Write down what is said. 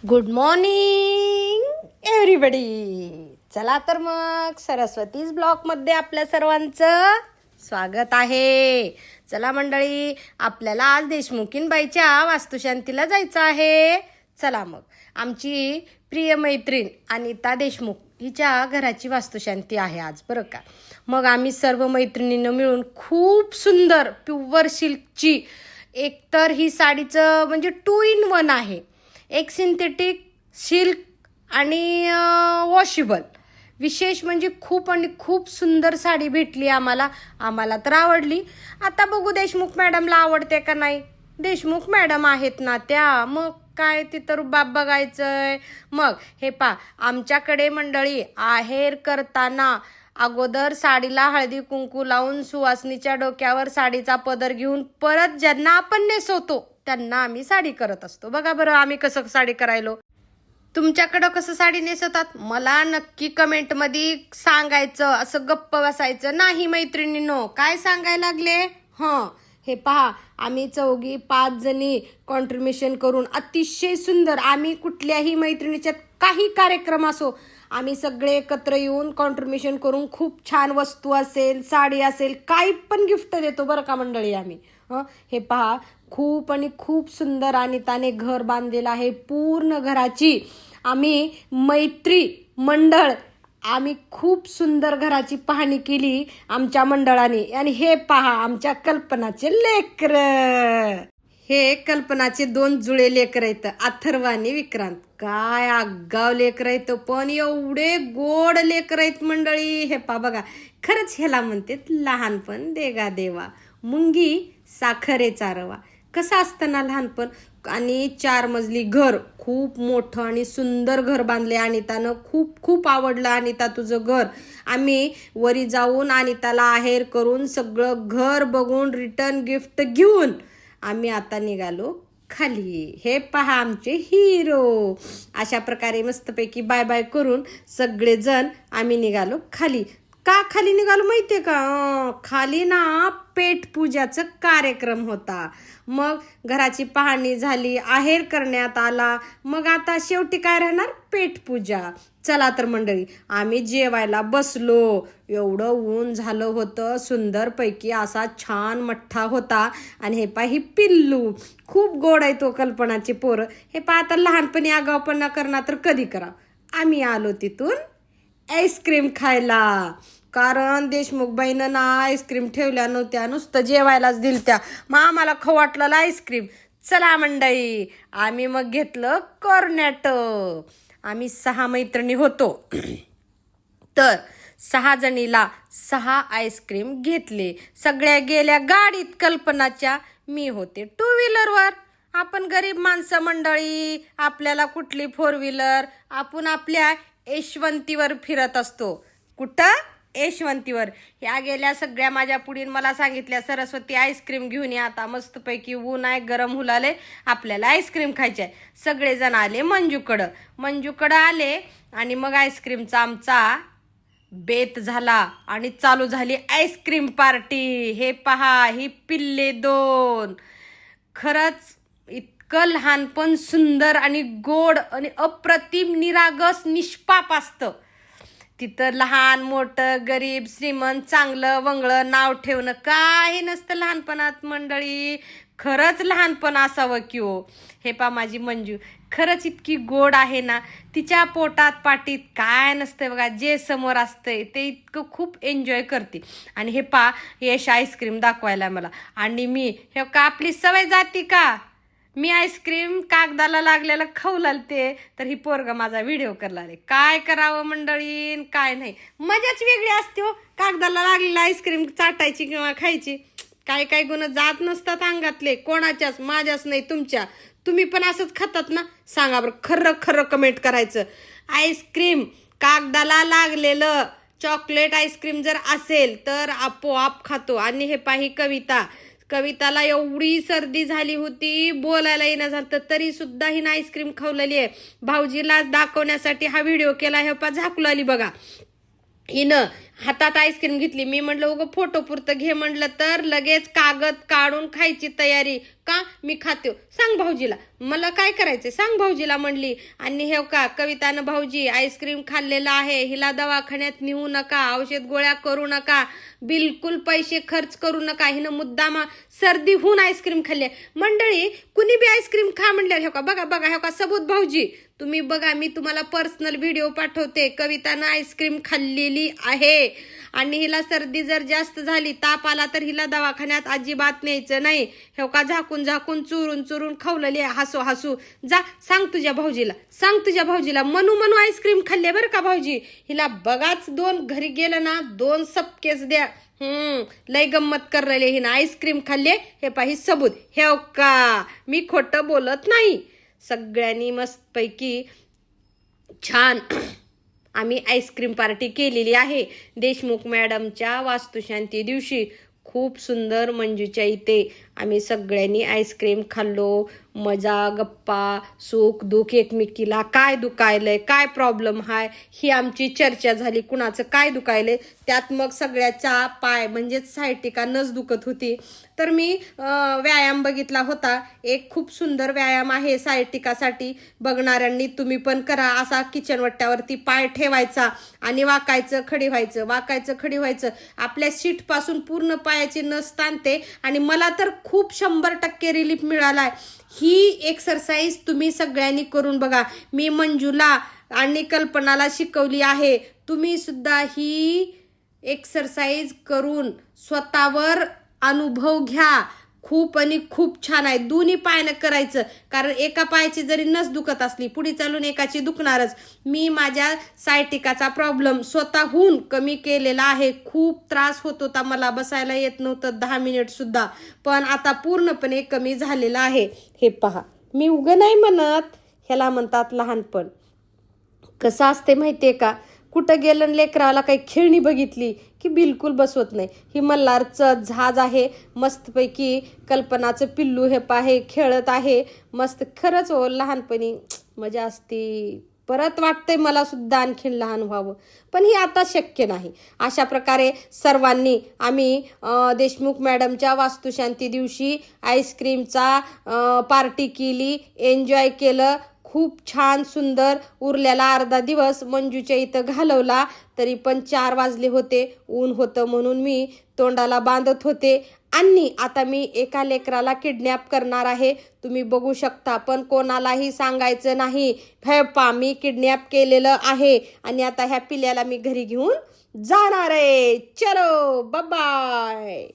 Good morning everybody. चला तर मग सरस्वतीज ब्लॉकमध्ये आपल्या सर्वांचं स्वागत आहे. चला मंडळी, आपल्याला आज देशमुखीनबाईच्या वास्तुशांतीला जायचं आहे. चला मग, आमची प्रिय मैत्रीण अनिता देशमुख हिच्या घराची वास्तुशांती आहे आज, बरं का. मग आम्ही सर्व मैत्रिणींनी मिळून खूप सुंदर प्युअर सिल्कची, एकतर ही साडीचं म्हणजे 2 in 1 आहे. एक सिंथेटिक, सिल्क आणि वॉशेबल. विशेष म्हणजे खूप सुंदर साडी भेटली आम्हाला तर आवडली. आता बघू देशमुख मॅडमला आवडते का नाही. देशमुख मॅडम आहेत ना त्या, मग काय तिथं रुबाब बघायचंय. मग हे आमच्याकडे मंडळी आहेर करताना अगोदर साडीला हळदी कुंकू लावून सुवासनीच्या डोक्यावर साडीचा पदर घेऊन परत ज्यांना आपण नेसवतो त्यांना आम्ही साडी करत असतो. बघा बरं आम्ही कसं साडी करायलो. तुमच्याकडं कसं साडी नेसवतात मला नक्की कमेंटमध्ये सांगायचं. असं गप्प बसायचं नाही मैत्रिणींनो. काय सांगायला लागले. हे पहा, आम्ही 4-5 जणी कॉन्ट्रीब्युशन करून अतिशय सुंदर, आम्ही कुठल्याही मैत्रिणीच्यात काही कार्यक्रम असो आम्ही सगळे एकत्र येऊन कॉन्ट्रीब्युशन करून खूप छान वस्तू असेल, साडी असेल, काही पण गिफ्ट देतो बरं का मंडळी आम्ही. हे पहा, खूप सुंदर अनिताने घर बांधलेलं आहे. पूर्ण घराची आम्ही मैत्री मंडळ आम्ही खूप सुंदर घराची पाहणी केली आमच्या मंडळाने. आणि हे पहा आमच्या कल्पनाचे लेकर, हे कल्पनाचे 2 जुळे लेकर आहेत, अथर्व आणि विक्रांत. काय आगाव लेकर आहेत, पण एवढे गोड लेकर आहेत मंडळी. हे बघा, खरंच ह्याला म्हणते लहानपण देगा देवा, मुंगी साखरेचा रवा. कसं असतं ना लहानपण. आणि 4 मजली घर, खूप मोठं आणि सुंदर घर बांधले अनितानं. खूप आवडलं अनिता तुझं घर. आम्ही वरी जाऊन अनिताला आहेर करून सगळं घर बघून रिटर्न गिफ्ट घेऊन आम्ही आता निघालो खाली. हे पहा आमचे हिरो. अशा प्रकारे मस्तपैकी बाय बाय करून सगळेजण आम्ही निघालो खाली. का खाली निघालो माहितीये का. खाली ना पेटपूजाचा कार्यक्रम होता. मग घराची पाहणी झाली, आहेर करण्यात आला. मग आता शेवटी काय राहणार, पेटपूजा. चला तर मंडळी, आम्ही जेवायला बसलो. एवढं ऊन झालं होतं, सुंदरपैकी असा छान मठ्ठा होता. आणि हे ही पिल्लू खूप गोड आहे तो, कल्पनाचे पोरं. हे आता लहानपणी आगावपणा करणार तर कधी करा. आम्ही आलो तिथून आईस्क्रीम खायला. कारण देशमुखबाईनं ना आईस्क्रीम ठेवल्या नव्हत्या, नुसतं जेवायलाच दिलत्या. मग आम्हाला खाऊ वाटलं आईस्क्रीम. चला मंडळी, आम्ही मग घेतलं कॉर्नेटो. आम्ही 6 मैत्रिणी होतो तर 6 जणीला 6 आईस्क्रीम घेतले. सगळ्या गेल्या गाडीत कल्पनाच्या, मी होते 2 व्हीलरवर. आपण गरीब माणसं मंडळी, आपल्याला कुठली 4 व्हीलर. आपण आपल्या यशवंतीवर फिरत असतो. कुठं, यशवंतीवर. ह्या गेल्या सगळ्या माझ्या पुढील मला सांगितल्या, सरस्वती आईस्क्रीम घेऊन या, आता मस्तपैकी ऊन आहे, गरम हुलाले, आपल्याला आईस्क्रीम खायची आहे. सगळेजण आले मंजूकडं आले. आणि मग आईस्क्रीमचा आमचा बेत झाला आणि चालू झाली आईस्क्रीम पार्टी. हे पहा, ही पिल्ले 2. खरंच इतकं लहानपण सुंदर आणि गोड आणि अप्रतिम, निरागस, निष्पाप असतं. तिथं लहान मोठं, गरीब श्रीमंत, चांगलं वंगळं नाव ठेवणं काही नसतं लहानपणात मंडळी. खरंच लहानपण असावं की हो. हे माझी मंजू खरंच इतकी गोड आहे ना. तिच्या पोटात पाटीत काय नसतंय बघा, जे समोर असतंय ते इतकं खूप एन्जॉय करते. आणि हे यश आईस्क्रीम दाखवायला मला. आणि मी हे आपली सवय जाती का, मी आईस्क्रीम कागदाला लागलेलं खाऊ लागते, तर ही पोरग माझा व्हिडिओ करला रे. काय करावं मंडळी, काय नाही, मजाच वेगळी असते हो. कागदाला लागलेलं आईस्क्रीम चाटायची किंवा खायची. काय गुण जात नसतात अंगातले कोणाच्याच, माझ्याच नाही, तुमच्या. तुम्ही पण असंच खातात ना, सांगा बरं. खरं कमेंट करायचं. आईस्क्रीम कागदाला लागलेलं चॉकलेट आईस्क्रीम जर असेल तर आपोआप खातो. आणि हे पाही कविताला एवढी सर्दी झाली होती, बोलायला येणं झालं, तरी सुद्धा हिनं आईस्क्रीम खावलेली आहे. भाऊजीला दाखवण्यासाठी हा व्हिडिओ केला. हे झाकू आली बघा हिनं. हातात आईस्क्रीम घेतली. मी म्हणलं उगं फोटो पुरतं घे म्हणलं, तर लगेच कागद काढून खायची तयारी. का मी खाते, सांग भाऊजीला, मला काय करायचंय सांग भाऊजीला म्हणली. आणि हे का कवितानं भाऊजी आईस्क्रीम खाल्लेलं आहे, हिला दवाखान्यात नेऊ नका, औषध गोळ्या करू नका, बिलकुल पैसे खर्च करू नका, हिनं मुद्दामा सर्दी होऊन आईस्क्रीम खाल्ली. मंडळी कुणी बी आईस्क्रीम खा म्हणल्यावर हे का बघा बघा, हे का सबूत भाऊजी तुम्ही बघा, मी तुम्हाला पर्सनल व्हिडिओ पाठवते. कवितानं आईस्क्रीम खाल्लेली आहे आणि हिला सर्दी जर जास्त झाली, ताप आला तर हिला दवाखान्यात अजिबात न्यायचं नाही. हे का झाकून झाकून चुरून चुरून खावलेली आहे, हसू हसू. जा सांग तुझ्या भाऊजीला, सांग तुझ्या भाऊजीला, मनू मनू आईस्क्रीम खाल्ले बरं का भाऊजी. हिला बघाच दोन घरी गेलं ना 2 सपकेच द्या. लय गंमत करलेले हिनं आईस्क्रीम खाल्ले. हे पाही सबूत. हे का मी खोटं बोलत नाही. सगळ्यांनी मस्तपैकी छान आम्ही आईस्क्रीम पार्टी केलेली आहे देशमुख मॅडमच्या वास्तुशांती दिवशी. खूप सुंदर मंजूच्या इथे आम्ही सगळ्यांनी आईस्क्रीम खाल्लो. मजा गप्पा सुख दुःख, एकमेकीला काय दुखायलंय काय प्रॉब्लेम हाय ही आमची चर्चा झाली. कुणाचं काय दुखायलंय त्यात मग सगळ्याच्या पाय म्हणजेच सायटिका नस दुखत होती. तर मी व्यायाम बघितला होता. एक खूप सुंदर व्यायाम आहे सायटिकासाठी. बघणाऱ्यांनी तुम्ही पण करा. असा किचन वट्ट्यावरती पाय ठेवायचा आणि वाकायचं खडी व्हायचं, वाकायचं खडी व्हायचं. आपल्या सीटपासून पूर्ण पायाची नस ताणते आणि मला तर खूप 100% रिलीफ मिळालाय. ही एक्सरसाइज तुम्ही सगळ्यांनी करून बघा. मी मंजूला आणि कल्पनाला शिकवली आहे. तुम्ही सुद्धा ही एक्सरसाइज करून स्वतःवर अनुभव घ्या. खूप आणि खूप छान आहे. दोन्ही पायानं करायचं, कारण एका पायाची जरी नस दुखत असली पुढे चालून एकाची दुखणारच. मी माझ्या सायटिकाचा प्रॉब्लेम स्वतःहून कमी केलेला आहे. खूप त्रास होत होता, मला बसायला येत नव्हतं 10 मिनिट सुद्धा, पण आता पूर्णपणे कमी झालेला आहे. हे पहा, मी उगं नाही म्हणत, ह्याला म्हणतात लहानपण. कसं असते माहितीये का, कुठं गेलं लेकराला काही खेळणी बघितली की बिलकुल बसवत नाही. ही मल्हारचं झाज आहे मस्तपैकी. कल्पनाचं पिल्लू हे पाहे खेळत आहे मस्त. खरंच हो, लहानपणी मजा असती. परत वाटतंय मला सुद्धा आणखीन लहान व्हावं, पण ही आता शक्य नाही. अशा प्रकारे सर्वांनी आम्ही देशमुख मॅडमच्या वास्तुशांती दिवशी आईस्क्रीमचा पार्टी केली, एन्जॉय केलं. खूप छान सुंदर. उरलेला अर्धा दिवस मंजूच्या इथं घालवला. तरी पण 4 वाजले होते. ऊन होतं म्हणून मी तोंडाला बांधत होते. आणि आता मी एका लेकराला किडनॅप करणार आहे, तुम्ही बघू शकता, पण कोणालाही सांगायचं नाही. हे पा, मी किडनॅप केलेलं आहे आणि आता ह्या पिल्याला मी घरी घेऊन जाणार आहे. चलो बाय.